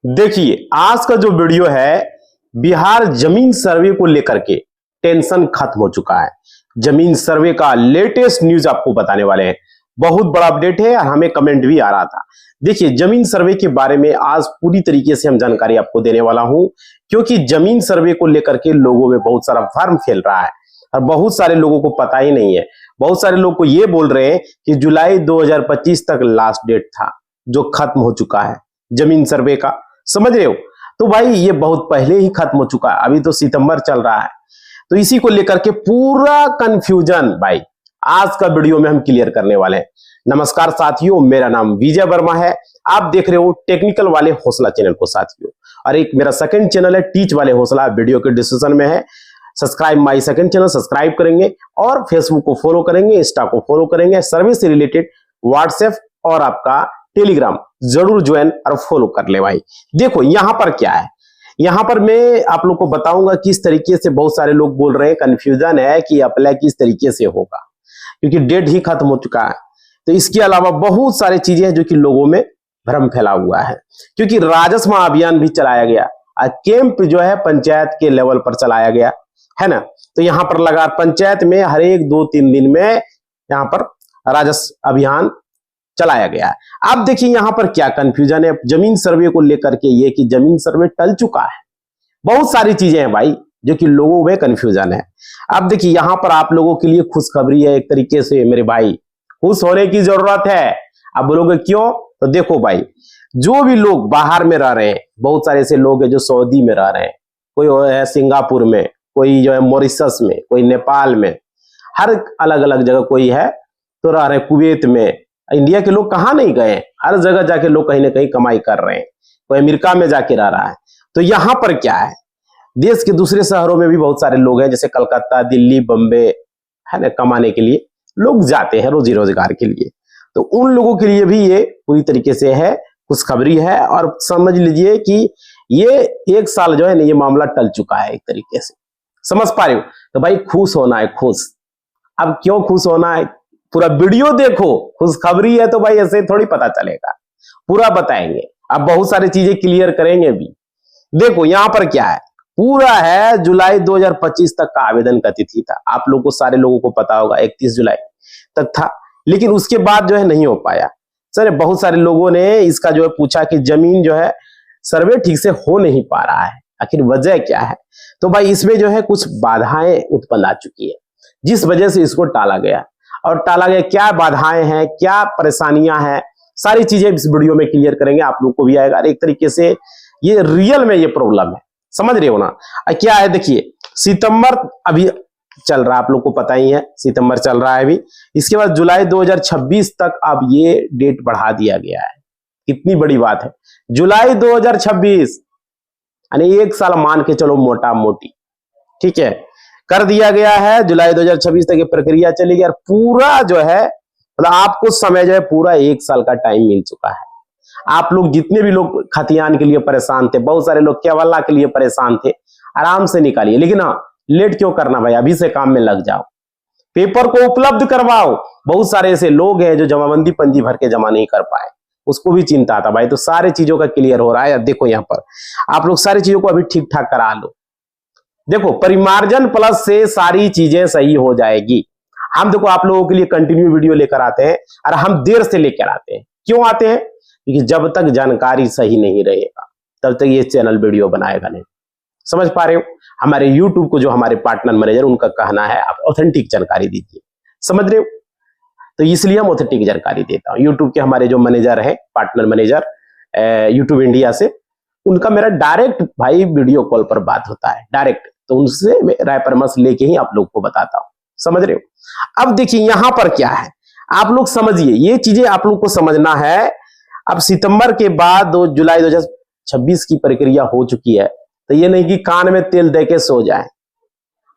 देखिए आज का जो वीडियो है बिहार जमीन सर्वे को लेकर के टेंशन खत्म हो चुका है। जमीन सर्वे का लेटेस्ट न्यूज आपको बताने वाले हैं। बहुत बड़ा अपडेट है और हमें कमेंट भी आ रहा था। देखिए जमीन सर्वे के बारे में आज पूरी तरीके से हम जानकारी आपको देने वाला हूं, क्योंकि जमीन सर्वे को लेकर के लोगों में बहुत सारा भ्रम फैल रहा है और बहुत सारे लोगों को पता ही नहीं है। बहुत सारे लोग को ये बोल रहे हैं कि जुलाई 2025 तक लास्ट डेट था, जो खत्म हो चुका है जमीन सर्वे का। समझ रहे हो? तो भाई ये बहुत पहले ही खत्म हो चुका है, अभी तो सितंबर चल रहा है। तो इसी को लेकर के पूरा कंफ्यूजन भाई आज का वीडियो में हम क्लियर करने वाले हैं। नमस्कार साथियों, मेरा नाम विजय वर्मा है। आप देख रहे हो टेक्निकल वाले हौसला चैनल को साथियों, और एक मेरा सेकंड चैनल है टीच वाले हौसला, वीडियो के डिस्क्रिप्शन में है। Subscribe my second channel subscribe करेंगे और फेसबुक को फॉलो करेंगे, इंस्टा को फॉलो करेंगे, सर्वे से रिलेटेड व्हाट्सएप और आपका टेलीग्राम जरूर ज्वाइन और फॉलो कर ले भाई। देखो यहां पर क्या है, यहां पर मैं आप लोग को बताऊंगा किस तरीके से बहुत सारे लोग बोल रहे हैं, कंफ्यूजन है कि अप्लाई किस तरीके से होगा, क्योंकि डेट ही खत्म हो चुका है। तो इसके अलावा बहुत सारी चीजें हैं जो कि लोगों में भ्रम फैला हुआ है, क्योंकि राजस्व अभियान भी चलाया गया और कैंप जो है पंचायत के लेवल पर चलाया गया है ना। तो यहाँ पर लगा पंचायत में हर एक 2-3 दिन में यहाँ पर राजस्व अभियान चलाया गया है। अब देखिए यहाँ पर क्या कंफ्यूजन है जमीन सर्वे को लेकर के, ये कि जमीन सर्वे टल चुका है। बहुत सारी चीजें हैं भाई जो कि लोगों में कंफ्यूजन है। अब देखिए यहाँ पर आप लोगों के लिए खुशखबरी है, एक तरीके से मेरे भाई खुश होने की जरूरत है। अब बोलोगे क्यों? तो देखो भाई, जो भी लोग बाहर में रह रहे हैं, बहुत सारे ऐसे लोग हैं जो सऊदी में रह रहे हैं, कोई है सिंगापुर में, कोई जो है मॉरिशस में, कोई नेपाल में, हर अलग अलग जगह कोई है तो रह रहे, कुवैत में। इंडिया के लोग कहाँ नहीं गए, हर जगह जाके लोग कहीं ना कहीं कमाई कर रहे हैं, कोई अमेरिका में जाके रह रहा है। तो यहाँ पर क्या है, देश के दूसरे शहरों में भी बहुत सारे लोग हैं, जैसे कलकत्ता, दिल्ली, बम्बे है ना, कमाने के लिए लोग जाते हैं, रोजी रोजगार के लिए। तो उन लोगों के लिए भी ये पूरी तरीके से है खुशखबरी है। और समझ लीजिए कि ये 1 साल जो है ना, ये मामला टल चुका है एक तरीके से। समझ पा रहे हो? तो भाई खुश होना है, खुश। अब क्यों खुश होना है, पूरा वीडियो देखो, खुशखबरी है तो भाई ऐसे थोड़ी पता चलेगा, पूरा बताएंगे। अब बहुत सारी चीजें क्लियर करेंगे भी। देखो यहां पर क्या है, पूरा है जुलाई 2025 तक का आवेदन का तिथि था। आप लोगों को, सारे लोगों को पता होगा 31 जुलाई तक था, लेकिन उसके बाद जो है नहीं हो पाया। सर बहुत सारे लोगों ने इसका जो है पूछा कि जमीन जो है सर्वे ठीक से हो नहीं पा रहा है, आखिर वजह क्या है। तो भाई इसमें जो है कुछ बाधाएं उत्पन्न आ चुकी है, जिस वजह से इसको टाला गया। और टाला गया, क्या बाधाएं हैं, क्या परेशानियां हैं, सारी चीजें इस वीडियो में क्लियर करेंगे, आप लोग को भी आएगा। एक तरीके से ये रियल में ये प्रॉब्लम है, समझ रहे हो ना। क्या है देखिए, सितंबर अभी चल रहा है, आप लोग को पता ही है, सितंबर चल रहा है अभी। इसके बाद जुलाई 2026 तक अब ये डेट बढ़ा दिया गया है। कितनी बड़ी बात है, जुलाई 2026 यानी 1 साल मान के चलो मोटा मोटी, ठीक है, कर दिया गया है। जुलाई 2026 तक ये प्रक्रिया चलेगी और पूरा जो है मतलब आपको समय जो है पूरा 1 साल का टाइम मिल चुका है। आप लोग जितने भी लोग खतियान के लिए परेशान थे, बहुत सारे लोग केवल्ला के लिए परेशान थे, आराम से निकालिए। लेकिन हाँ, लेट क्यों करना भाई, अभी से काम में लग जाओ, पेपर को उपलब्ध करवाओ। बहुत सारे ऐसे लोग हैं जो जमाबंदी पंजी भर के जमा नहीं कर पाए, उसको भी चिंता था भाई। तो सारे चीजों का क्लियर हो रहा है। देखो यहाँ पर आप लोग सारी चीजों को अभी ठीक ठाक करा लो। देखो परिमार्जन प्लस से सारी चीजें सही हो जाएगी। हम देखो आप लोगों के लिए कंटिन्यू वीडियो लेकर आते हैं और हम देर से लेकर आते हैं। क्यों आते हैं? क्योंकि जब तक जानकारी सही नहीं रहेगा तब तक ये चैनल वीडियो बनाएगा नहीं। समझ पा रहे हो? हमारे यूट्यूब को जो हमारे पार्टनर मैनेजर, उनका कहना है आप ऑथेंटिक जानकारी दीजिए। समझ रहे हो? तो इसलिए हम ऑथेंटिक जानकारी देता हूँ। यूट्यूब के हमारे जो मैनेजर है, पार्टनर मैनेजर यूट्यूब इंडिया से, उनका मेरा डायरेक्ट भाई वीडियो कॉल पर बात होता है डायरेक्ट। तो उनसे मैं राय परामर्श लेके ही आप लोग को बताता हूं। समझ रहे हो? अब देखिए यहां पर क्या है, आप लोग समझिए, ये चीजें आप लोग को समझना है। अब सितंबर के बाद जुलाई 2026 की प्रक्रिया हो चुकी है, तो ये नहीं कि कान में तेल दे के सो जाए।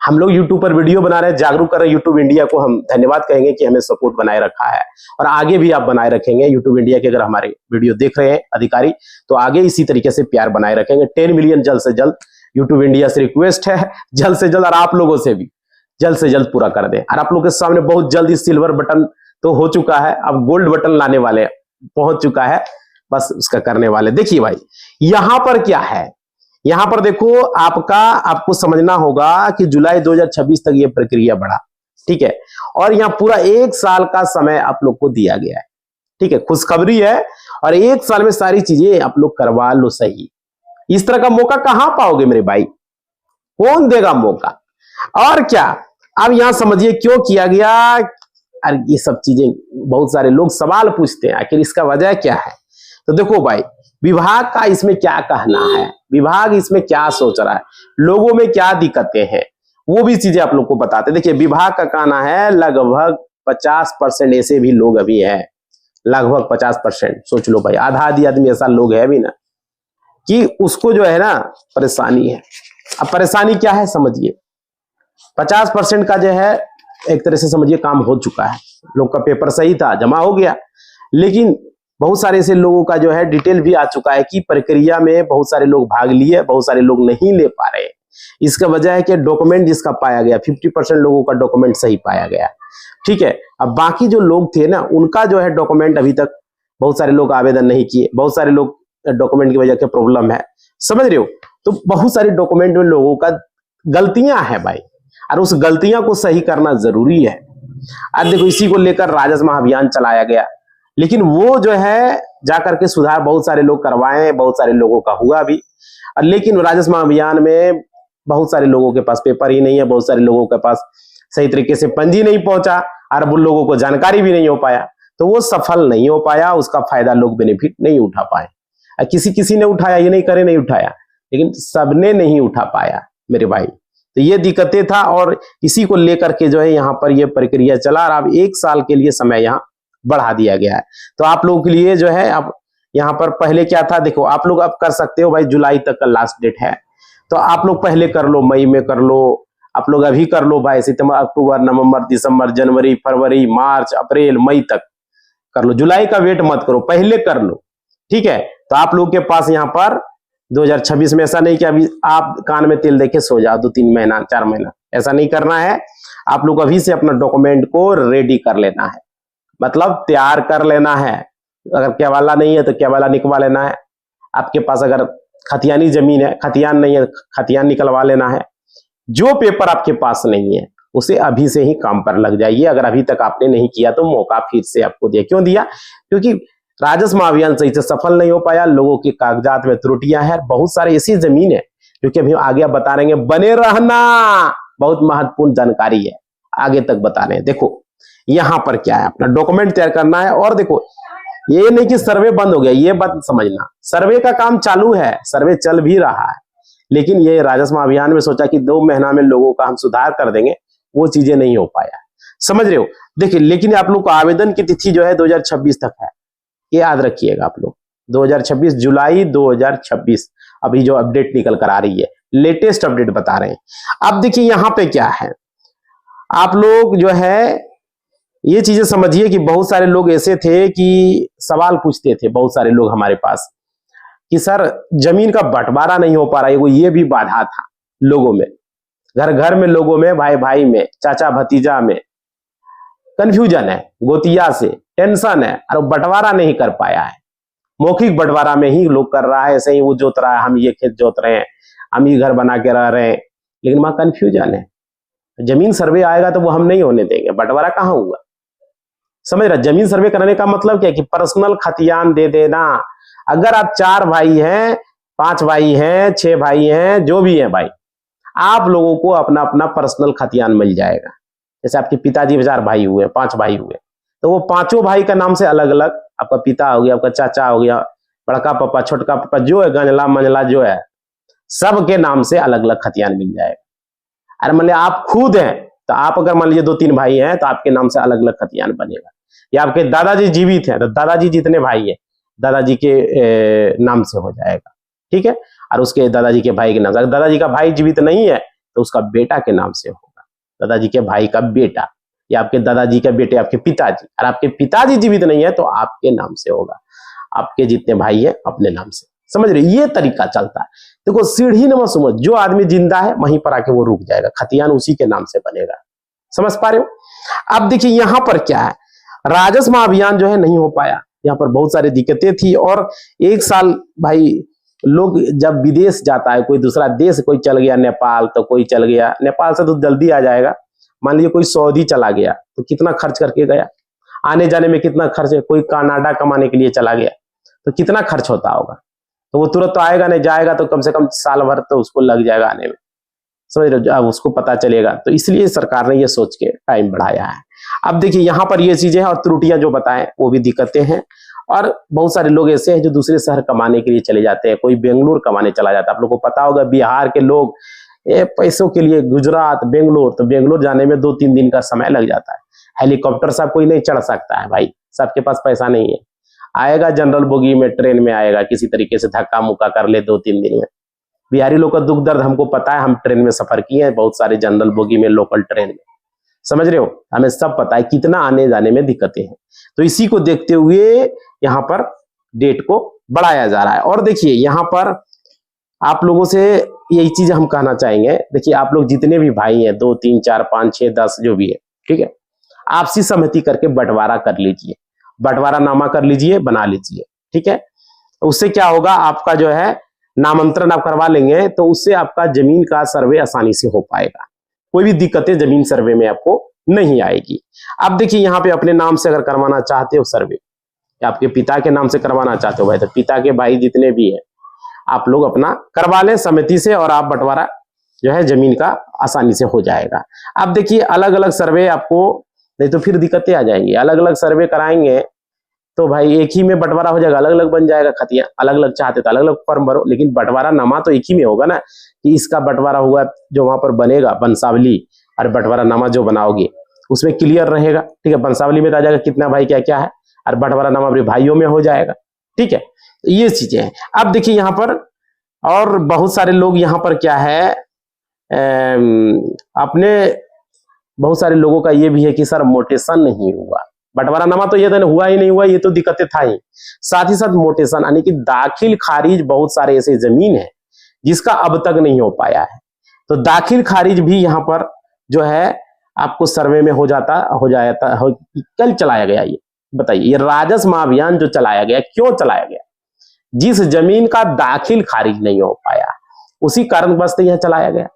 हम लोग यूट्यूब पर वीडियो बना रहे हैं, जागरूक कर रहे हैं। यूट्यूब इंडिया को हम धन्यवाद कहेंगे कि हमें सपोर्ट बनाए रखा है और आगे भी आप बनाए रखेंगे। यूट्यूब इंडिया के अगर हमारे वीडियो देख रहे हैं अधिकारी, तो आगे इसी तरीके से प्यार बनाए रखेंगे। 10 मिलियन जल्द से जल्द यूट्यूब इंडिया से रिक्वेस्ट है, जल्द से जल्द, और आप लोगों से भी जल्द से जल्द पूरा कर दें। और आप लोगों के सामने बहुत जल्दी सिल्वर बटन तो हो चुका है, अब गोल्ड बटन लाने वाले पहुंच चुका है। बस उसका करने वाले। देखिए भाई यहां पर क्या है, यहां पर देखो आपको समझना होगा कि जुलाई 2026 तक ये प्रक्रिया बढ़ा, ठीक है, और यहां पूरा 1 साल का समय आप लोग को दिया गया है, ठीक है, खुशखबरी है, और 1 साल में सारी चीजें आप लोग करवा लो सही। इस तरह का मौका कहां पाओगे मेरे भाई, कौन देगा मौका? और क्या अब यहां समझिए क्यों किया गया। और ये सब चीजें बहुत सारे लोग सवाल पूछते हैं, आखिर इसका वजह क्या है? तो देखो भाई विभाग का इसमें क्या कहना है, विभाग इसमें क्या सोच रहा है, लोगों में क्या दिक्कतें हैं, वो भी चीजें आप लोग को बताते। देखिए विभाग का कहना है लगभग 50% ऐसे भी लोग अभी हैं, लगभग 50%, सोच लो भाई, आधा आधी आदमी ऐसा लोग है भी ना कि उसको जो है ना परेशानी है। अब परेशानी क्या है समझिए, 50% का जो है एक तरह से समझिए काम हो चुका है, लोग का पेपर सही था, जमा हो गया, लेकिन बहुत सारे ऐसे लोगों का जो है डिटेल भी आ चुका है कि प्रक्रिया में बहुत सारे लोग भाग लिए, बहुत सारे लोग नहीं ले पा रहे। इसका वजह है कि डॉक्यूमेंट जिसका पाया गया 50% लोगों का डॉक्यूमेंट सही पाया गया, ठीक है। अब बाकी जो लोग थे ना उनका जो है डॉक्यूमेंट अभी तक बहुत सारे लोग आवेदन नहीं किए, बहुत सारे लोग डॉक्यूमेंट की वजह से प्रॉब्लम है, समझ रहे हो। तो बहुत सारे डॉक्यूमेंट में लोगों का गलतियां हैं भाई, और उस गलतियां को सही करना जरूरी है। आज देखो इसी को लेकर राजस्व महाअभियान चलाया गया, लेकिन वो जो है जाकर के सुधार बहुत सारे लोग करवाए, बहुत सारे लोगों का हुआ भी, लेकिन राजस्व महाअभियान में बहुत सारे लोगों के पास पेपर ही नहीं है, बहुत सारे लोगों के पास सही तरीके से पंजी नहीं पहुंचा, और वो लोगों को जानकारी भी नहीं हो पाया, तो वो सफल नहीं हो पाया, उसका फायदा लोग बेनिफिट नहीं उठा पाए। किसी किसी ने उठाया, ये नहीं करे नहीं उठाया, लेकिन सबने नहीं उठा पाया मेरे भाई। तो ये दिक्कतें था, और इसी को लेकर के जो है यहाँ पर ये प्रक्रिया चला, और अब 1 साल के लिए समय यहाँ बढ़ा दिया गया है। तो आप लोगों के लिए जो है अब यहाँ पर पहले क्या था, देखो आप लोग अब कर सकते हो भाई, जुलाई तक का लास्ट डेट है, तो आप लोग पहले कर लो, मई में कर लो, आप लोग अभी कर लो भाई, सितंबर अक्टूबर नवंबर दिसंबर जनवरी फरवरी मार्च अप्रैल मई तक कर लो, जुलाई का वेट मत करो, पहले कर लो, ठीक है। तो आप लोग के पास यहाँ पर 2026 में ऐसा नहीं कि अभी आप कान में तेल देके सो जाओ 2-3 महीना 4 महीना, ऐसा नहीं करना है। आप लोग अभी से अपना डॉक्यूमेंट को रेडी कर लेना है, मतलब तैयार कर लेना है। अगर केवाला नहीं है तो केवाला निकलवा लेना है, आपके पास अगर खतियानी जमीन है, खतियान नहीं है, खतियान निकलवा लेना है। जो पेपर आपके पास नहीं है उसे अभी से ही काम पर लग जाइए। अगर अभी तक आपने नहीं किया तो मौका फिर से आपको दिया। क्यों दिया? क्योंकि राजस्व महाअभियान सही से सफल नहीं हो पाया, लोगों के कागजात में त्रुटियां हैं, बहुत सारे ऐसी जमीन है जो कि अभी आगे बता रहे हैं, बने रहना, बहुत महत्वपूर्ण जानकारी है, आगे तक बता रहे हैं। देखो यहां पर क्या है, अपना डॉक्यूमेंट तैयार करना है। और देखो ये नहीं कि सर्वे बंद हो गया, ये बात समझना, सर्वे का काम चालू है, सर्वे चल भी रहा है, लेकिन ये राजस्व अभियान में सोचा कि 2 महीना में लोगों का हम सुधार कर देंगे, वो चीजें नहीं हो पाया, समझ रहे हो। देखिए लेकिन आप लोग को आवेदन की तिथि जो है 2026 तक है, ये याद रखिएगा आप लोग, 2026 जुलाई 2026 अभी जो अपडेट निकल कर आ रही है, लेटेस्ट अपडेट बता रहे हैं। अब देखिए यहाँ पे क्या है, आप लोग जो है ये चीजें समझिए कि बहुत सारे लोग ऐसे थे कि सवाल पूछते थे, बहुत सारे लोग हमारे पास कि सर जमीन का बंटवारा नहीं हो पा रहा है, ये भी बाधा था लोगों में, घर घर में, लोगों में, भाई भाई में, चाचा भतीजा में कंफ्यूजन है, गोतिया से टेंशन है, और बंटवारा नहीं कर पाया है। मौखिक बंटवारा में ही लोग कर रहा है, ऐसे ही वो जोत रहा है, हम ये खेत जोत रहे हैं, हम ये घर बना के रह रहे हैं, लेकिन वहां कंफ्यूजन है। जमीन सर्वे आएगा तो वो हम नहीं होने देंगे, बंटवारा कहां हुआ, समझ रहा। जमीन सर्वे करने का मतलब क्या है कि पर्सनल खतियान दे देना। अगर आप 4 भाई हैं, 5 भाई हैं, 6 भाई हैं, जो भी हैं भाई, आप लोगों को अपना अपना पर्सनल खतियान मिल जाएगा। जैसे आपके पिताजी 4 भाई हुए, 5 भाई हुए, तो वो 5 भाई का नाम से अलग अलग, आपका पिता हो गया, आपका चाचा हो गया, बड़का पापा, छोटका पापा, जो है गंजला मंजला जो है, सबके नाम से अलग अलग खतियान मिल जाएगा। अरे मान लिया आप खुद हैं तो आप अगर मान लीजिए 2-3 भाई हैं तो आपके नाम से अलग अलग खतियान बनेगा। या आपके दादाजी जीवित हैं तो दादाजी जितने भाई हैं दादाजी के नाम से हो जाएगा, ठीक है। और उसके दादाजी के भाई के नाम से, अगर दादाजी का भाई जीवित नहीं है तो उसका बेटा के नाम से होगा, दादाजी के भाई का बेटा, या आपके दादाजी के बेटे आपके पिताजी, और आपके पिताजी जीवित नहीं है तो आपके नाम से होगा, आपके जितने भाई है अपने नाम से, समझ रहे। ये तरीका चलता है। देखो सीढ़ी नंबर समझ, जो आदमी जिंदा है वहीं पर आके वो रुक जाएगा, खतियान उसी के नाम से बनेगा, समझ पा रहे हो। अब देखिए यहां पर क्या है, राजस्व महाअभियान जो है नहीं हो पाया, यहाँ पर बहुत सारी दिक्कतें थी। और एक साल भाई लोग जब विदेश जाता है, कोई दूसरा देश, कोई चल गया नेपाल, तो कोई चल गया नेपाल से तो जल्दी आ जाएगा। मान लीजिए कोई सऊदी चला गया तो कितना खर्च करके गया, आने जाने में कितना खर्च है। कोई कनाडा कमाने के लिए चला गया तो कितना खर्च होता होगा। तो वो तुरंत तो आएगा नहीं, जाएगा तो कम से कम साल भर तो उसको लग जाएगा आने में, समझ रहे हो, अब उसको पता चलेगा। तो इसलिए सरकार ने ये सोच के टाइम बढ़ाया है। अब देखिए यहाँ पर ये चीजें हैं और त्रुटियां जो बताएं वो भी दिक्कतें हैं। और बहुत सारे लोग ऐसे हैं जो दूसरे शहर कमाने के लिए चले जाते हैं, कोई बेंगलुरु कमाने चला जाता है। आप लोग को पता होगा बिहार के लोग पैसों के लिए गुजरात, बेंगलोर, तो बेंगलोर जाने में 2-3 दिन का समय लग जाता है। हेलीकॉप्टर से कोई नहीं चढ़ सकता है भाई, सबके पास पैसा नहीं है। आएगा जनरल बोगी में, ट्रेन में आएगा, किसी तरीके से धक्का मुक्का कर ले 2-3 दिन में। बिहारी लोग का दुख दर्द हमको पता है, हम ट्रेन में सफर किए हैं बहुत सारे, जनरल बोगी में, लोकल ट्रेन में, समझ रहे हो, हमें सब पता है कितना आने जाने में दिक्कतें हैं। तो इसी को देखते हुए यहाँ पर डेट को बढ़ाया जा रहा है। और देखिए यहाँ पर आप लोगों से यही चीज हम कहना चाहेंगे, देखिए आप लोग जितने भी भाई हैं, 2, 3, 4, 5, 6, 10 जो भी है, ठीक है, आपसी सहमति करके बंटवारा कर लीजिए, बंटवारा नामा कर लीजिए, बना लीजिए, ठीक है। उससे क्या होगा, आपका जो है नामांतरण आप करवा लेंगे तो उससे आपका जमीन का सर्वे आसानी से हो पाएगा, कोई भी दिक्कतें जमीन सर्वे में आपको नहीं आएगी। अब देखिए यहाँ पे अपने नाम से अगर करवाना चाहते हो सर्वे, या आपके पिता के नाम से करवाना चाहते हो भाई, तो पिता के भाई जितने भी हैं आप लोग अपना करवा लें समिति से, और आप बंटवारा जो है जमीन का आसानी से हो जाएगा। अब देखिए अलग अलग सर्वे आपको, नहीं तो फिर दिक्कतें आ जाएंगी। अलग अलग सर्वे कराएंगे तो भाई एक ही में बंटवारा हो जाएगा, अलग अलग बन जाएगा खतिया। अलग अलग चाहते तो अलग अलग फॉर्म भरो, लेकिन बंटवारा नामा तो एक ही में होगा ना, कि इसका बंटवारा हुआ जो वहां पर बनेगा वंशावली, और बंटवारा नामा जो बनाओगे उसमें क्लियर रहेगा, ठीक है। वंशावली में तो आ जाएगा कितना भाई क्या क्या है, और बंटवारा नामा अपने भाइयों में हो जाएगा, ठीक है। ये चीजें हैं। अब देखिए यहाँ पर और बहुत सारे लोग यहाँ पर क्या है, अपने बहुत सारे लोगों का ये भी है कि सर मोटेशन नहीं हुआ, बंटवारा नामा तो ये तो हुआ ही नहीं हुआ, ये तो दिक्कतें था ही, साथ ही साथ मोटेशन यानी कि दाखिल खारिज, बहुत सारे ऐसे जमीन है जिसका अब तक नहीं हो पाया है। तो दाखिल खारिज भी यहाँ पर जो है आपको सर्वे में हो जाता कल चलाया गया। ये बताइए, ये राजस्व महाअभियान जो चलाया गया, क्यों चलाया गया? जिस जमीन का दाखिल खारिज नहीं हो पाया उसी कारणवश तो यह चलाया गया।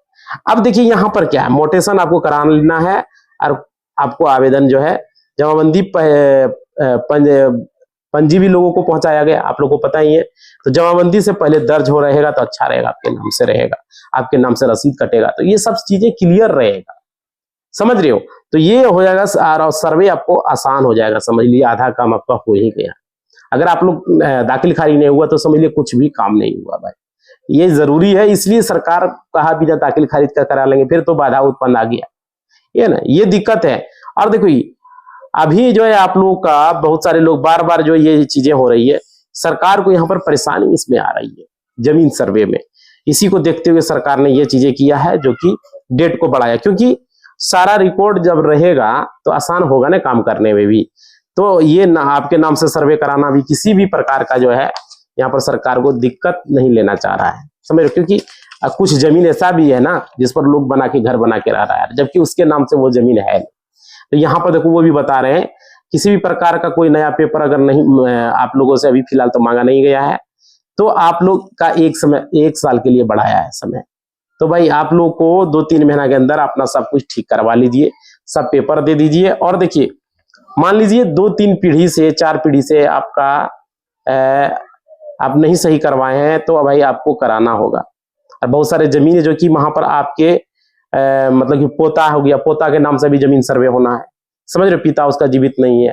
अब देखिए यहाँ पर क्या है, मोटेशन आपको करा लेना है, और आपको आवेदन जो है जमाबंदी पंजी भी लोगों को पहुंचाया गया, आप लोगों को पता ही है। तो जमाबंदी से पहले दर्ज हो रहेगा तो अच्छा रहेगा, आपके नाम से रहेगा, आपके नाम से रसीद कटेगा, तो ये सब चीजें क्लियर रहेगा, समझ रहे हो। तो ये हो जाएगा और सर्वे आपको आसान हो जाएगा, समझ लिया आधा काम आपका हो ही गया। अगर आप लोग दाखिल खारिज नहीं हुआ तो समझ लिए कुछ भी काम नहीं हुआ भाई, ये जरूरी है। इसलिए सरकार कहा बिना दाखिल खारिज का करा लेंगे, फिर तो बाधा उत्पन्न आ गया, ये ना, ये दिक्कत है। और देखो अभी जो है आप लोगों का बहुत सारे लोग बार बार जो ये चीजें हो रही है, सरकार को यहाँ पर परेशानी इसमें आ रही है जमीन सर्वे में। इसी को देखते हुए सरकार ने ये चीजें किया है, जो कि डेट को बढ़ाया, क्योंकि सारा रिकॉर्ड जब रहेगा तो आसान होगा ना काम करने में भी। तो ये ना आपके नाम से सर्वे कराना भी किसी भी प्रकार का जो है यहाँ पर सरकार को दिक्कत नहीं लेना चाह रहा है, समझ रहे हो। क्योंकि कुछ जमीन ऐसा भी है ना जिस पर लोग बना के घर बना के रह रहा है, जबकि उसके नाम से वो जमीन है। तो यहाँ पर देखो वो भी बता रहे हैं, किसी भी प्रकार का कोई नया पेपर अगर नहीं आप लोगों से अभी फिलहाल तो मांगा नहीं गया है, तो आप लोग का एक साल के लिए बढ़ाया है समय। तो भाई आप लोग को 2-3 महीना के अंदर अपना सब कुछ ठीक करवा लीजिए, सब पेपर दे दीजिए। और देखिए मान लीजिए 2-3 पीढ़ी से 4 पीढ़ी से आपका आप नहीं सही करवाए हैं, तो भाई आपको कराना होगा। और बहुत सारे जमीन जो कि वहां पर आपके मतलब कि पोता हो गया, पोता के नाम से भी जमीन सर्वे होना है, समझ रहे, पिता उसका जीवित नहीं है,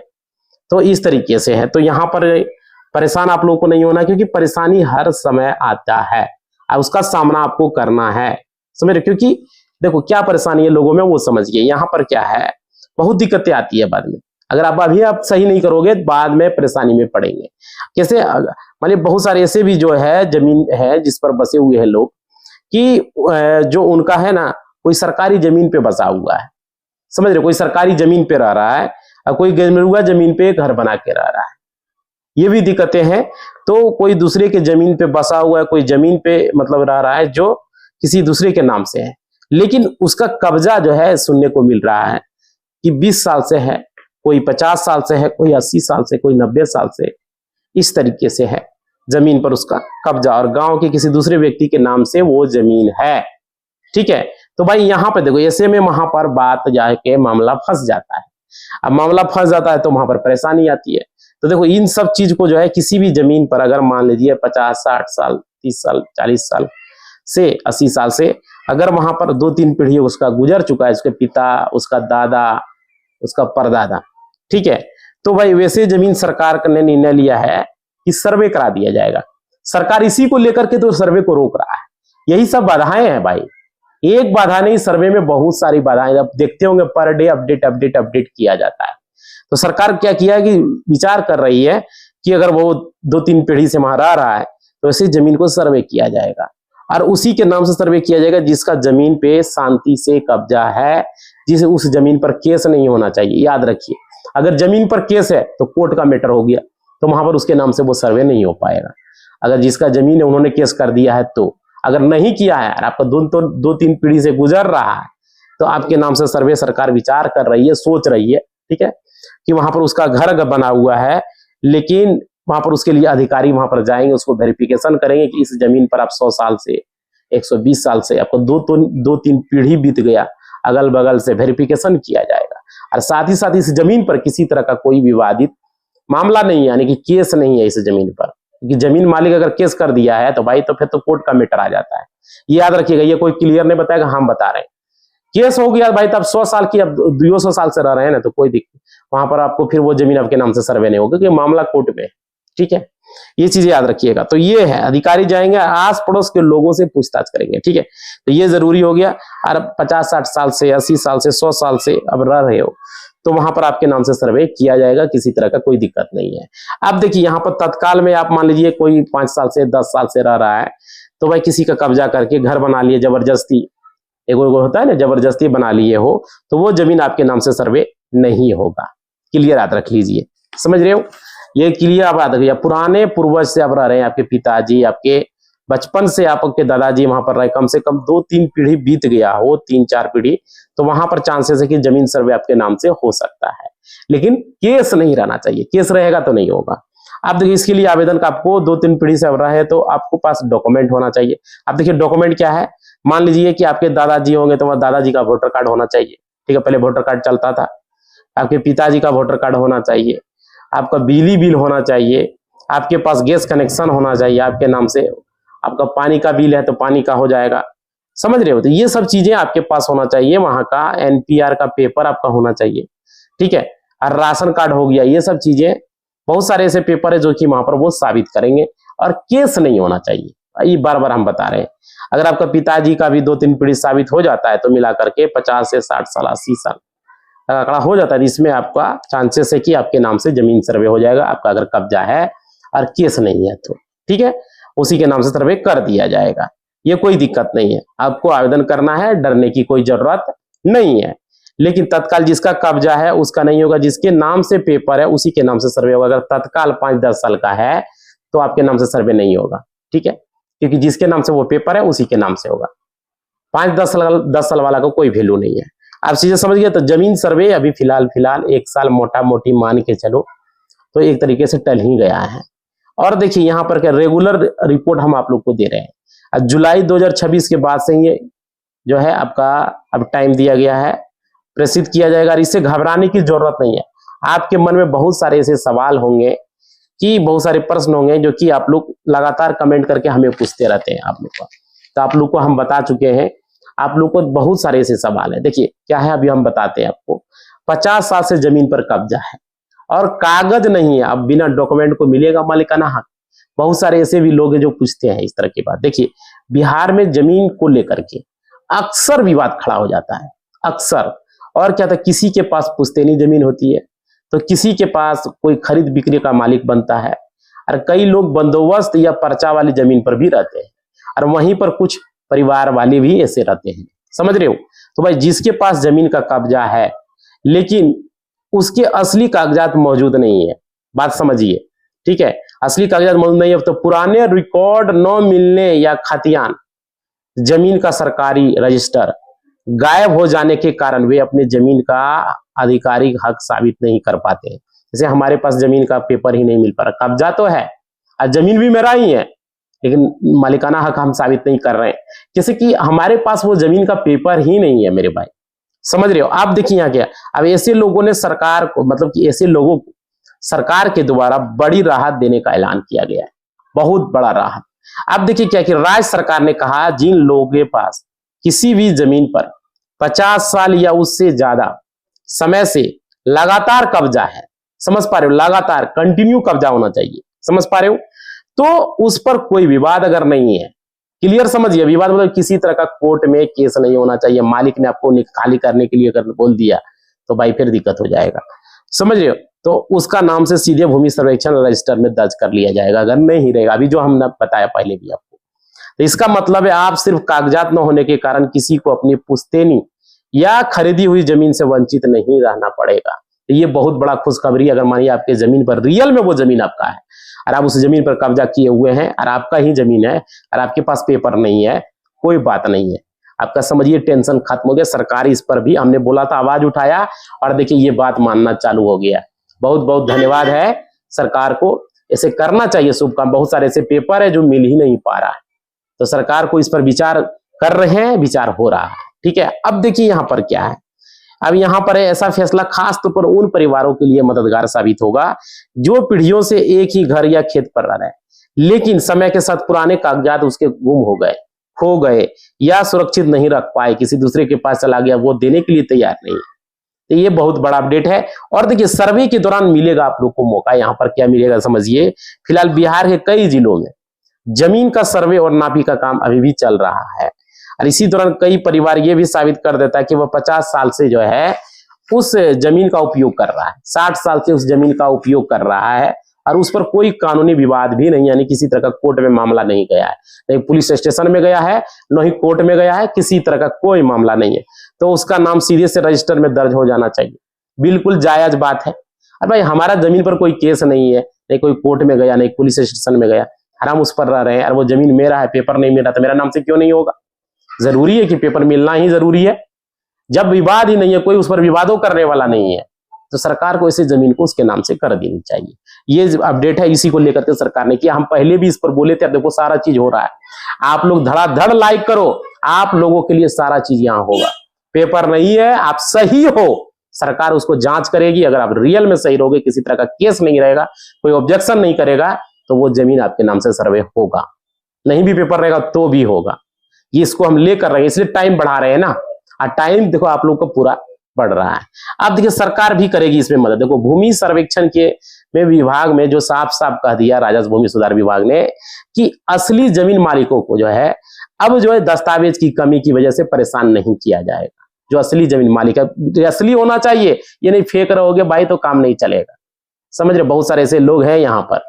तो इस तरीके से है। तो यहाँ पर परेशान आप लोगों को नहीं होना, क्योंकि परेशानी हर समय आता है और उसका सामना आपको करना है, समझ रहे। क्योंकि देखो क्या परेशानी है लोगों में वो समझिए। यहाँ पर क्या है, बहुत दिक्कतें आती है बाद में, अगर आप अभी आप सही नहीं करोगे बाद में परेशानी में पड़ेंगे। कैसे, मान लीजिए बहुत सारे ऐसे भी जो है जमीन है जिस पर बसे हुए हैं लोग, कि जो उनका है ना कोई सरकारी जमीन पे बसा हुआ है, समझ रहे, कोई सरकारी जमीन पे रह रहा है और कोई गेरुआ जमीन पे घर बना के रह रहा है, ये भी दिक्कतें हैं। तो कोई दूसरे के जमीन पे बसा हुआ है, कोई जमीन पे मतलब रह रहा है जो किसी दूसरे के नाम से है, लेकिन उसका कब्जा जो है सुनने को मिल रहा है कि 20 साल से है, कोई 50 साल से है, कोई 80 साल से, कोई 90 साल से, इस तरीके से है, जमीन पर उसका कब्जा और गांव के किसी दूसरे व्यक्ति के नाम से वो जमीन है। ठीक है, तो भाई यहाँ पे देखो ऐसे में वहां पर बात जाके मामला फंस जाता है। अब मामला फंस जाता है तो वहां पर परेशानी आती है। तो देखो इन सब चीज को जो है किसी भी जमीन पर अगर मान लीजिए 50, 60 साल, 30 साल, 40 साल से 80 साल से अगर वहां पर 2-3 पीढ़ी उसका गुजर चुका है, उसके पिता, उसका दादा, उसका परदादा, ठीक है, तो भाई वैसे जमीन सरकार ने निर्णय लिया है कि सर्वे करा दिया जाएगा। सरकार इसी को लेकर के तो सर्वे को रोक रहा है। यही सब बाधाएं हैं भाई, एक बाधा नहीं, सर्वे में बहुत सारी बाधाएं। अब देखते होंगे पर डे अपडेट किया जाता है। तो सरकार क्या किया है कि विचार कर रही है कि अगर वो 2-3 पीढ़ी से वहां रह रहा है तो ऐसी जमीन को सर्वे किया जाएगा और उसी के नाम से सर्वे किया जाएगा जिसका जमीन पे शांति से कब्जा है, जिसे उस जमीन पर केस नहीं होना चाहिए। याद रखिए, अगर जमीन पर केस है तो कोर्ट का मैटर हो गया, तो वहां पर उसके नाम से वो सर्वे नहीं हो पाएगा। अगर जिसका जमीन है उन्होंने केस कर दिया है, तो अगर नहीं किया है और आपका 2-3 पीढ़ी से गुजर रहा है तो आपके नाम से सर्वे सरकार विचार कर रही है, सोच रही है, ठीक है, कि वहां पर उसका घर बना हुआ है, लेकिन वहां पर उसके लिए अधिकारी वहां पर जाएंगे, उसको वेरिफिकेशन करेंगे कि इस जमीन पर आप 100 साल से 120 साल से आपको 2-3 पीढ़ी बीत गया, अगल बगल से वेरिफिकेशन किया जाएगा। और साथ ही साथ इस जमीन पर किसी तरह का कोई विवादित मामला नहीं है, यानी कि केस नहीं है इस जमीन पर, क्योंकि जमीन मालिक अगर केस कर दिया है तो भाई तो फिर तो कोर्ट का मैटर आ जाता है। ये याद रखिएगा, ये कोई क्लियर नहीं बताएगा, हम बता रहे हैं। केस हो गया भाई, तब 100 साल की, अब 200 साल से रह रहे हैं ना, तो कोई दिक्कत, वहां पर आपको फिर वो जमीन आपके नाम से सर्वे नहीं होगा, क्योंकि मामला कोर्ट में है। ठीक है, ये चीजें याद रखिएगा। तो ये है, अधिकारी जाएंगे आस पड़ोस के लोगों से पूछताछ करेंगे। ठीक है, तो ये जरूरी हो गया। और 50-60 साल से 80 साल से 100 साल से अब रह रहे हो तो वहां पर आपके नाम से सर्वे किया जाएगा, किसी तरह का कोई दिक्कत नहीं है। अब देखिए यहाँ पर तत्काल में आप मान लीजिए कोई 5 साल से 10 साल से रह रहा है, तो भाई किसी का कब्जा करके घर बना लिए जबरदस्ती, एक होता है ना जबरदस्ती बना लिए हो, तो वो जमीन आपके नाम से सर्वे नहीं होगा। क्लियर याद रख लीजिए, समझ रहे हो, ये क्लियर आप याद रखिए। पुराने पूर्वज से आप रह रहे हैं, आपके पिताजी, आपके बचपन से आपके दादाजी वहां पर रहे, कम से कम 2-3 पीढ़ी बीत गया हो, 3-4 पीढ़ी, तो वहां पर चांसेस है कि जमीन सर्वे आपके नाम से हो सकता है, लेकिन केस नहीं रहना चाहिए। केस रहेगा तो नहीं होगा। आप देखिए इसके लिए आवेदन का आपको 2-3 पीढ़ी से रहे तो आपको पास डॉक्यूमेंट होना चाहिए। आप देखिए डॉक्यूमेंट क्या है, मान लीजिए कि आपके दादाजी होंगे तो वह दादाजी का वोटर कार्ड होना चाहिए। ठीक है, पहले वोटर कार्ड चलता था। आपके पिताजी का वोटर कार्ड होना चाहिए, आपका बिजली बिल होना चाहिए, आपके पास गैस कनेक्शन होना चाहिए आपके नाम से, आपका पानी का बिल है तो पानी का हो जाएगा, समझ रहे हो। तो ये सब चीजें आपके पास होना चाहिए, वहां का NPR का पेपर आपका होना चाहिए। ठीक है, और राशन कार्ड हो गया, ये सब चीजें, बहुत सारे ऐसे पेपर है जो कि वहां पर वो साबित करेंगे। और केस नहीं होना चाहिए, ये बार बार हम बता रहे हैं। अगर आपका पिताजी का भी 2-3 पीढ़ी साबित हो जाता है तो मिला करके 50 से 60 साल 80 साल आंकड़ा हो जाता है, इसमें आपका चांसेस है कि आपके नाम से जमीन सर्वे हो जाएगा, आपका अगर कब्जा है और केस नहीं है तो। ठीक है, उसी के नाम से सर्वे कर दिया जाएगा, ये कोई दिक्कत नहीं है। आपको आवेदन करना है, डरने की कोई जरूरत नहीं है। लेकिन तत्काल जिसका कब्जा है उसका नहीं होगा, जिसके नाम से पेपर है उसी के नाम से सर्वे होगा। अगर तत्काल 5-10 साल का है तो आपके नाम से सर्वे नहीं होगा। ठीक है, क्योंकि जिसके नाम से वो पेपर है उसी के नाम से होगा। 5-10 साल वाला को कोई वैल्यू नहीं है। आप चीजें समझ गए। तो जमीन सर्वे अभी फिलहाल 1 साल मोटा मोटी मान के चलो तो एक तरीके से टल ही गया है। और देखिए यहाँ पर क्या रेगुलर रिपोर्ट हम आप लोग को दे रहे हैं। जुलाई 2026 के बाद से ये जो है आपका अब टाइम दिया गया है, प्रेषित किया जाएगा। और इससे घबराने की जरूरत नहीं है। आपके मन में बहुत सारे ऐसे सवाल होंगे कि बहुत सारे प्रश्न होंगे जो कि आप लोग लगातार कमेंट करके हमें पूछते रहते हैं आप लोग को। तो आप लोग को हम बता चुके हैं, आप लोग को बहुत सारे ऐसे सवाल है। देखिए क्या है, अभी हम बताते हैं आपको। 50 साल से जमीन पर कब्जा है और कागज नहीं है, अब बिना डॉक्यूमेंट को मिलेगा मालिकाना हक। बहुत सारे ऐसे भी लोग हैं जो पूछते हैं इस तरह की बात। देखिए बिहार में जमीन को लेकर के अक्सर विवाद खड़ा हो जाता है, अक्सर। और क्या था, किसी के पास पुश्तैनी जमीन होती है तो किसी के पास कोई खरीद बिक्री का मालिक बनता है, और कई लोग बंदोबस्त या पर्चा वाली जमीन पर भी रहते हैं, और वहीं पर कुछ परिवार वाले भी ऐसे रहते हैं, समझ रहे हो। तो भाई जिसके पास जमीन का कब्जा है लेकिन उसके असली कागजात मौजूद नहीं है, बात समझिए। ठीक है, असली कागजात मौजूद नहीं है तो पुराने रिकॉर्ड न मिलने या खतियान जमीन का सरकारी रजिस्टर गायब हो जाने के कारण वे अपने जमीन का आधिकारिक हक साबित नहीं कर पाते हैं। जैसे हमारे पास जमीन का पेपर ही नहीं मिल पा रहा, कब्जा तो है और जमीन भी मेरा ही है, लेकिन मालिकाना हक हम साबित नहीं कर रहे हैं, जैसे कि हमारे पास वो जमीन का पेपर ही नहीं है मेरे भाई। समझ रहे हो? आप देखिए यहाँ क्या, अब ऐसे लोगों ने सरकार को, मतलब कि ऐसे लोगों को सरकार के द्वारा बड़ी राहत देने का ऐलान किया गया है, बहुत बड़ा राहत। अब देखिए क्या कि राज्य सरकार ने कहा जिन लोगों के पास किसी भी जमीन पर 50 साल या उससे ज्यादा समय से लगातार कब्जा है, समझ पा रहे हो, लगातार कंटिन्यू कब्जा होना चाहिए, समझ पा रहे हो, तो उस पर कोई विवाद अगर नहीं है, क्लियर समझिए, विवाद मतलब किसी तरह का कोर्ट में केस नहीं होना चाहिए, मालिक ने आपको खाली करने के लिए अगर बोल दिया तो भाई फिर दिक्कत हो जाएगा, समझ रहे हो, तो उसका नाम से सीधे भूमि सर्वेक्षण रजिस्टर में दर्ज कर लिया जाएगा, अगर नहीं रहेगा, अभी जो हमने बताया पहले भी आपको। तो इसका मतलब है आप सिर्फ कागजात न होने के कारण किसी को अपनी पुश्तैनी या खरीदी हुई जमीन से वंचित नहीं रहना पड़ेगा। तो ये बहुत बड़ा खुशखबरी, अगर मानिए आपके जमीन पर रियल में वो जमीन आपका है और आप उस जमीन पर कब्जा किए हुए हैं और आपका ही जमीन है और आपके पास पेपर नहीं है, कोई बात नहीं है, आपका समझिए टेंशन खत्म हो गया। सरकार इस पर भी, हमने बोला था, आवाज उठाया और देखिए ये बात मानना चालू हो गया। बहुत बहुत धन्यवाद है सरकार को, ऐसे करना चाहिए शुभ काम। बहुत सारे ऐसे पेपर है जो मिल ही नहीं पा रहा है, तो सरकार को इस पर विचार कर रहे हैं, विचार हो रहा है, ठीक है। अब देखिए यहाँ पर क्या है, अब यहाँ पर ऐसा फैसला खास तौर पर उन परिवारों के लिए मददगार साबित होगा जो पीढ़ियों से एक ही घर या खेत पर रह रहे हैं, लेकिन समय के साथ पुराने कागजात उसके गुम हो गए, खो गए या सुरक्षित नहीं रख पाए, किसी दूसरे के पास चला गया, वो देने के लिए तैयार नहीं। तो ये बहुत बड़ा अपडेट है। और देखिए सर्वे के दौरान मिलेगा आप लोग को मौका, यहाँ पर क्या मिलेगा समझिए। फिलहाल बिहार के कई जिलों में जमीन का सर्वे और नापी का काम अभी भी चल रहा है और इसी दौरान कई परिवार ये भी साबित कर देता है कि वह 50 साल से जो है उस जमीन का उपयोग कर रहा है, 60 साल से उस जमीन का उपयोग कर रहा है और उस पर कोई कानूनी विवाद भी नहीं, यानी किसी तरह का कोर्ट में मामला नहीं गया है, नहीं पुलिस स्टेशन में गया है, न ही कोर्ट में गया है, किसी तरह का कोई मामला नहीं है, तो उसका नाम सीधे से रजिस्टर में दर्ज हो जाना चाहिए। बिल्कुल जायज बात है। अरे भाई हमारा जमीन पर कोई केस नहीं है, नहीं कोई कोर्ट में गया, नहीं पुलिस स्टेशन में गया, हम उस पर रह रहे हैं और वो जमीन मेरा है, पेपर नहीं मिला तो मेरा नाम से क्यों नहीं होगा? जरूरी है कि पेपर मिलना ही जरूरी है। जब विवाद ही नहीं है, कोई उस पर विवादों करने वाला नहीं है, तो सरकार को इसे जमीन को उसके नाम से कर देनी चाहिए। ये अपडेट है, इसी को लेकर के सरकार ने किया। हम पहले भी इस पर बोले थे, अब देखो सारा चीज हो रहा है। आप लोग धड़ाधड़ लाइक करो, आप लोगों के लिए सारा चीज यहाँ होगा। पेपर नहीं है, आप सही हो, सरकार उसको जांच करेगी। अगर आप रियल में सही रहोगे, किसी तरह का केस नहीं रहेगा, कोई ऑब्जेक्शन नहीं करेगा, तो वो जमीन आपके नाम से सर्वे होगा। नहीं भी पेपर रहेगा तो भी होगा। ये इसको हम लेकर रहे हैं, इसलिए टाइम बढ़ा रहे हैं ना, और टाइम देखो आप लोग को पूरा बढ़ रहा है। अब देखिए सरकार भी करेगी इसमें मदद। देखो भूमि सर्वेक्षण के में विभाग में जो साफ साफ कह दिया राजस्व भूमि सुधार विभाग ने कि असली जमीन मालिकों को जो है अब जो है दस्तावेज की कमी की वजह से परेशान नहीं किया जाएगा। जो असली जमीन मालिक है, असली होना चाहिए, ये नहीं फेक रहोगे भाई तो काम नहीं चलेगा। समझ रहे, बहुत सारे ऐसे लोग हैं यहाँ पर।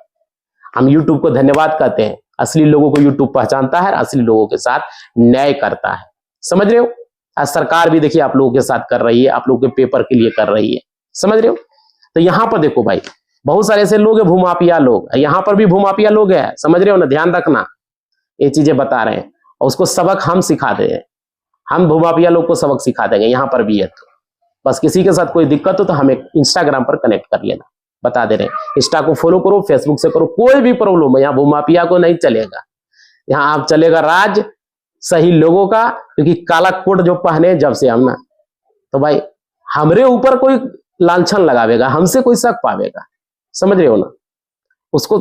हम यूट्यूब को धन्यवाद कहते हैं, असली लोगों को यूट्यूब पहचानता है, असली लोगों के साथ न्याय करता है। समझ रहे हो, आज सरकार भी देखिए आप लोगों के साथ कर रही है, आप लोगों के पेपर के लिए कर रही है। समझ रहे हो, तो यहाँ पर देखो भाई बहुत सारे ऐसे लोग हैं भूमाफिया लोग, यहाँ पर भी भूमाफिया लोग हैं। समझ रहे हो ना, ध्यान रखना, ये चीजें बता रहे हैं और उसको सबक हम सिखाते हैं। हम भूमाफिया लोग को सबक सिखा देंगे, यहाँ पर भी है। तो बस किसी के साथ कोई दिक्कत हो तो हमें इंस्टाग्राम पर कनेक्ट कर लेना, बता दे रहे हैं। इंस्टा को फॉलो करो, फेसबुक से करो, कोई भी प्रॉब्लम है यहाँ भूमाफिया को नहीं चलेगा। यहाँ आप चलेगा राज सही लोगों का, क्योंकि काला कोट जो पहने जब से हम ना, तो भाई हमरे ऊपर कोई लांछन लगावेगा, हमसे कोई शक पावेगा। समझ रहे हो ना, उसको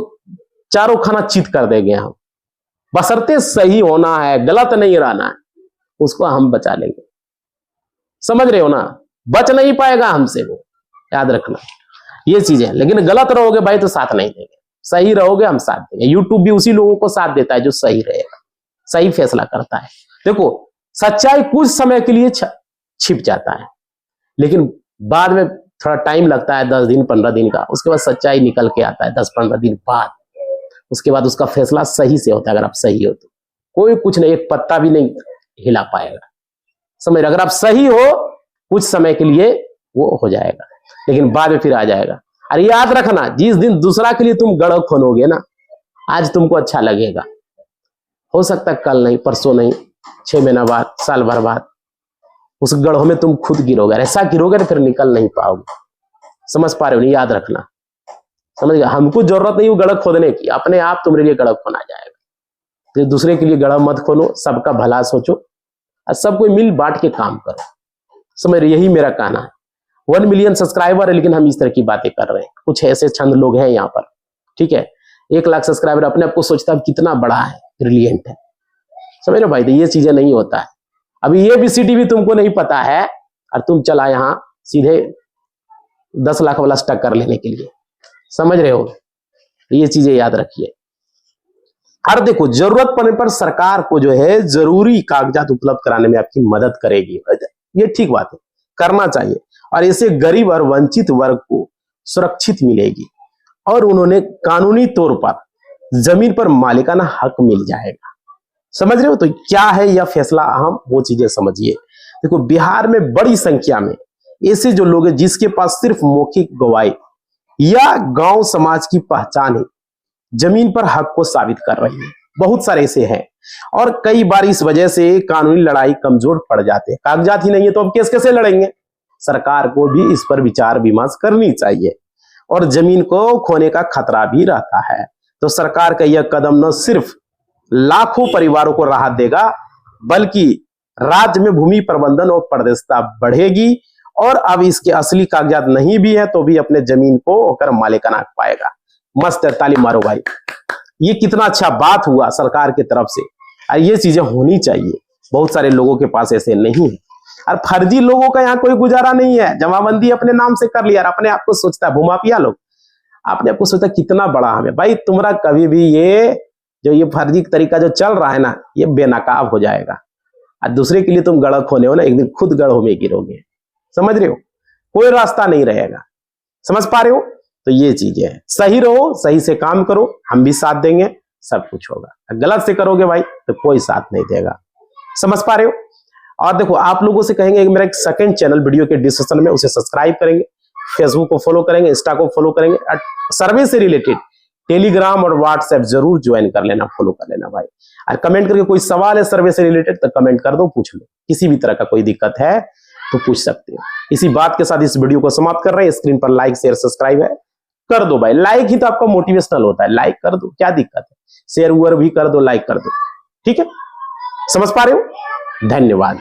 चारों खाना चित कर देंगे हम। बशर्ते सही होना है, गलत नहीं रहना है, उसको हम बचा लेंगे। समझ रहे हो ना, बच नहीं पाएगा हमसे वो, याद रखना ये चीजें। लेकिन गलत रहोगे भाई तो साथ नहीं देंगे, सही रहोगे हम साथ देंगे। यूट्यूब भी उसी लोगों को साथ देता है जो सही रहेगा, सही फैसला करता है। देखो सच्चाई कुछ समय के लिए छिप जाता है, लेकिन बाद में थोड़ा टाइम लगता है, 10 दिन 15 दिन का, उसके बाद सच्चाई निकल के आता है 10-15 दिन बाद। उसके बाद उसका फैसला सही से होता है। अगर आप सही हो तो कोई कुछ नहीं, एक पत्ता भी नहीं हिला पाएगा। समझ, अगर आप सही हो कुछ समय के लिए वो हो जाएगा, लेकिन बाद में फिर आ जाएगा। अरे याद रखना, जिस दिन दूसरा के लिए तुम गढ़ खोलोगे ना, आज तुमको अच्छा लगेगा, हो सकता है कल नहीं, परसों नहीं, 6 महीना बाद, साल भर बाद उस गढ़ों में तुम खुद गिरोगे। ऐसा गिरोगे तो फिर निकल नहीं पाओगे। समझ पा रहे हो? नहीं, याद रखना, समझ गया? हमको जरूरत नहीं वो गढ़ खोदने की, अपने आप तुम्हारे लिए गढ़ खोना जाएगा। तो दूसरे के लिए गढ़ मत खोलो, सबका भला सोचो और सबको मिल बांट के काम करो, समझ रहे? यही मेरा कहना है। 1 मिलियन सब्सक्राइबर है, लेकिन हम इस तरह की बातें कर रहे हैं। कुछ ऐसे चंद लोग हैं यहाँ पर, ठीक है? 1 लाख सब्सक्राइबर अपने आप को सोचता है कितना बड़ा है, ब्रिलियंट है, समझ रहे भाई? तो ये चीजें नहीं होता है। अभी ये ABCD भी तुमको नहीं पता है और तुम चला यहाँ सीधे 10 लाख वाला स्टक कर लेने के लिए, समझ रहे हो? ये चीजें याद रखिए। और देखो, जरूरत पड़ने पर सरकार को जो है जरूरी कागजात उपलब्ध कराने में आपकी मदद करेगी, ये ठीक बात है, करना चाहिए। और इससे गरीब और वंचित वर्ग को सुरक्षित मिलेगी और उन्होंने कानूनी तौर पर जमीन पर मालिकाना हक मिल जाएगा, समझ रहे हो? तो क्या है यह फैसला अहम, वो चीजें समझिए। देखो, बिहार में बड़ी संख्या में ऐसे जो लोग हैं जिसके पास सिर्फ मौखिक गवाही या गांव समाज की पहचान है, जमीन पर हक को साबित कर रही है। बहुत सारे ऐसे हैं और कई बार इस वजह से कानूनी लड़ाई कमजोर पड़ जाते हैं। कागजात ही नहीं है तो अब केस कैसे लड़ेंगे? सरकार को भी इस पर विचार विमर्श करनी चाहिए और जमीन को खोने का खतरा भी रहता है। तो सरकार का यह कदम न सिर्फ लाखों परिवारों को राहत देगा, बल्कि राज्य में भूमि प्रबंधन और पारदर्शिता बढ़ेगी और अब इसके असली कागजात नहीं भी है तो भी अपने जमीन को होकर मालिकाना पाएगा। मस्त है, ताली मारो भाई। ये कितना अच्छा बात हुआ सरकार की तरफ से, और ये चीजें होनी चाहिए। बहुत सारे लोगों के पास ऐसे नहीं है और फर्जी लोगों का यहाँ कोई गुजारा नहीं है। जमाबंदी अपने नाम से कर लिया, अपने आप को सोचता है, भूमाफिया लोग अपने आप को सोचता है कितना बड़ा हमें। भाई तुम्हारा कभी भी ये फर्जी तरीका जो चल रहा है ना, ये बेनकाब हो जाएगा और दूसरे के लिए तुम गढ़ खोने हो ना, एक दिन खुद गढ़ों में गिरोगे, समझ रहे हो? कोई रास्ता नहीं रहेगा, समझ पा रहे हो? तो ये चीजें है, सही रहो, सही से काम करो, हम भी साथ देंगे, सब कुछ होगा। गलत से करोगे भाई तो कोई साथ नहीं देगा, समझ पा रहे हो? और देखो, आप लोगों से कहेंगे मेरा एक सेकंड चैनल वीडियो के डिस्क्रिप्शन में, उसे सब्सक्राइब करेंगे, फेसबुक को फॉलो करेंगे, इंस्टा को फॉलो करेंगे, सर्वे से रिलेटेड टेलीग्राम और व्हाट्सएप जरूर ज्वाइन कर लेना, फॉलो कर लेना भाई। और कमेंट करके कोई सवाल है सर्वे से रिलेटेड तो कमेंट कर दो, पूछ लो। किसी भी तरह का कोई दिक्कत है तो पूछ सकते हो। इसी बात के साथ इस वीडियो को समाप्त कर रहे हैं। स्क्रीन पर लाइक शेयर सब्सक्राइब है, कर दो भाई। लाइक ही तो आपका मोटिवेशनल होता है, लाइक कर दो, क्या दिक्कत है? शेयर भी कर दो, लाइक कर दो, ठीक है? समझ पा रहे हो? धन्यवाद।